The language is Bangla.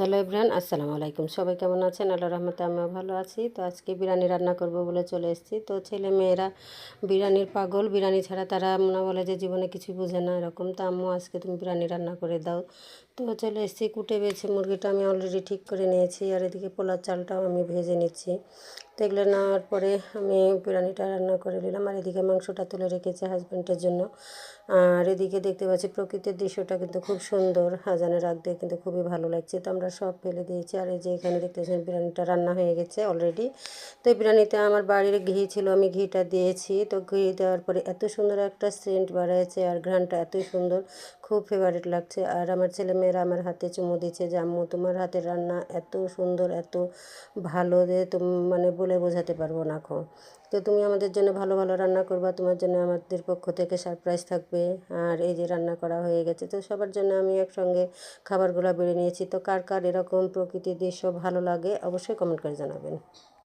হ্যালো এভরিওয়ান, আসসালামু আলাইকুম। সবাই কেমন আছেন? আল্লাহর রহমতে আমিও ভালো আছি। তো আজকে বিরিয়ানি রান্না করব বলে চলে এসেছি। তো ছেলে মেয়েরা বিরিয়ানির পাগল, বিরিয়ানি ছাড়া তারা মনে বলে যে জীবনে কিছুই বোঝে না এরকম। তো আম্মু আজকে তুমি বিরিয়ানি রান্না করে দাও। তো চলে এসেছি, কুটে বেছে মুরগিটা আমি অলরেডি ঠিক করে নিয়েছি, আর এদিকে পোলার চালটাও আমি ভেজে নিচ্ছি। তো এগুলো নেওয়ার পরে আমি বিরিয়ানিটা রান্না করে নিলাম, আর এদিকে মাংসটা তুলে রেখেছি হাজব্যান্ডের জন্য। আর এদিকে দেখতে পাচ্ছি প্রকৃতির দৃশ্যটা কিন্তু খুব সুন্দর, আজানের রাখ দিয়ে কিন্তু খুবই ভালো লাগছে। তো আমরা সব ফেলে দিয়েছি, আর এই যে এখানে দেখতেছেন বিরিয়ানিটা রান্না হয়ে গেছে অলরেডি। তো এই বিরিয়ানিতে আমার বাড়ির ঘি ছিল, আমি ঘিটা দিয়েছি। তো ঘি দেওয়ার পরে এত সুন্দর একটা সেন্ট বাড়াইছে, আর ঘ্রাণটা এতই সুন্দর, খুব ফেভারিট লাগছে। আর আমার ছেলেমেয়েরা আমার হাতে চুমু দিচ্ছে যে আম্মু তোমার হাতের রান্না এত সুন্দর, এত ভালো যে তুমি মানে বলে বোঝাতে পারবো না খো। তো তুমি আমাদের জন্য ভালো ভালো রান্না করবা, তোমার জন্য আমাদের পক্ষ থেকে সারপ্রাইজ থাকবে। আর এই যে রান্না করা হয়ে গেছে, তো সবার জন্য আমি একসঙ্গে খাবারগুলো বেড়ে নিয়েছি। তো কার কার এরকম প্রকৃতির দৃশ্য ভালো লাগে অবশ্যই কমেন্ট করে জানাবেন।